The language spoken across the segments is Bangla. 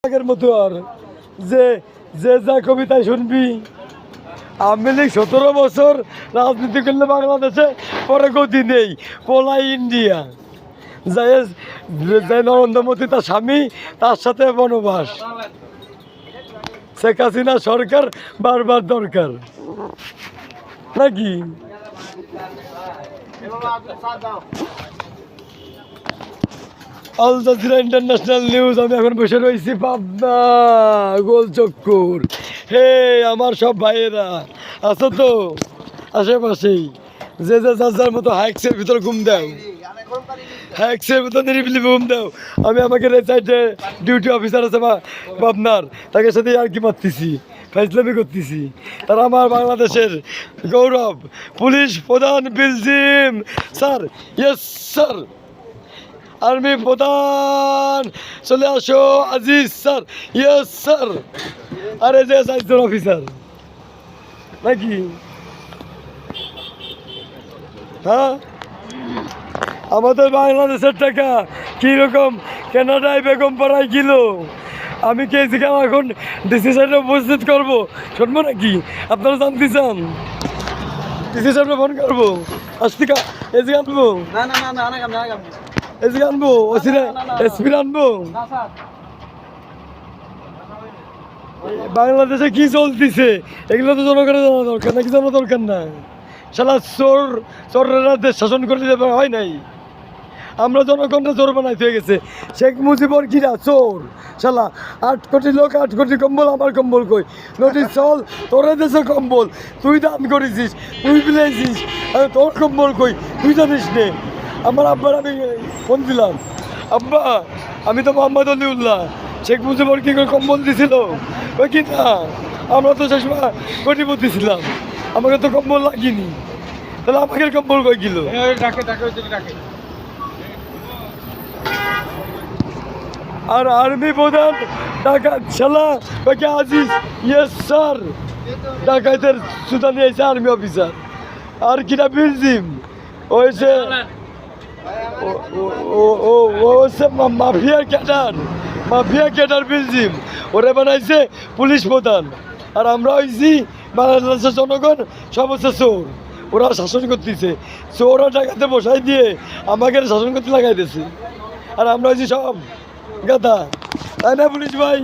আগের মতো আর যে যে যা কবিতায় শুনবি আওয়ামী লীগ 17 বছর রাজনীতি করলে বাংলাদেশে, পরে গতি নেই, পলাই ইন্ডিয়া যে নরেন্দ্র মোদী তার স্বামী, তার সাথে বনবাস। শেখ হাসিনা সরকার বারবার দরকার নাকি? Al Jazeera international news. আমি এখন বসে রয়েছি পাবনা গোলচক্কর। হে আমার সব ভাইয়েরা আছো তো আশেপাশেই, যে যে যার যার মতো হাইক্সের ভিতরে ঘুম দাও, হাইক্সের ভিতরে নিরিবিলি ঘুম দাও। আমি আমাকে সাইডে ডিউটি অফিসার আছে পাবনার, তাকে সাথে আর কি মারতেছি, ফাইজলামি করতেছি। তারা আমার বাংলাদেশের গৌরব, পুলিশ প্রধান বিলজিম স্যার। Yes sir. আর্মি প্রধান চলে আসো আজিজ স্যার। Yes sir. আরে যে সাইজন অফিসার নাকি? হ্যাঁ, আমাদের বাংলাদেশের টাকা কীরকম কানাডায় বেগম পাড়ায় কিলো। আমি কে যেখানে এখন ডিসিশনে উপস্থিত করবো, শুনবো নাকি? আপনারা জানতে চান? ডিসিশনে ফোন করবো, আস্তিকা এদিকে আনবো, এদিকে আনবো, ওসিরে এসপি আনবো। বাংলাদেশে কি চলতেছে এগুলো তো জনগণের জানা দরকার, নাকি জানা দরকার না? শালা চোররা দেশ শাসন করে দিতে হয় নাই, আমরা জনগণরা চোর বানাইতে হয়ে গেছে। শেখ মুজিবর কিরা চোর, শালা 8 কোটি লোক 8 কোটি কম্বল, আমার কম্বল কই? নোটিস চল, তোর দেশে কম্বল তুই দান করেছিস, তুই বিলেছিস, তোর কম্বল কই তুই জানিস নে? আমার আব্বার আমি ফোন দিলাম, আব্বা আমি তো মোহাম্মদ আলিউল্লাহ, শেখ মুজিবর কি করে কম্বল দিছিল? ওই কি না, আমরা তো সেই সময় কোটিপতি ছিলাম, আমাকে তো কম্বল লাগিনি, তাহলে আমাকে কম্বল কই কিলো? আর আর্মি প্রধান ডাকাত শালা ওকে আজিজ। Yes sir. ডাকাতের সুতা নিয়েছে আর্মি অফিসার। আর কিনা বিলজিম ওইছে, মাফিয়া ক্যাডার বিলজিম, ওরা বানাইছে পুলিশ প্রধান। আর আমরা হয়েছি বাংলাদেশের জনগণ সমস্ত চোর, ওরা শাসন করতেছে। চোরা টাকাতে বসাই দিয়ে আমাকে শাসন করতে লাগাইতেছে, আর আমরা হয়েছি সব গাদা, তাই না পুলিশ ভাই?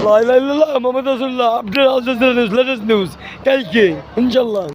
লা ইলাহা ইল্লাল্লাহ মুহাম্মাদুর রাসূলুল্লাহ। Update Al Jazeera news, latest news কালকে ইনশাল্লাহ।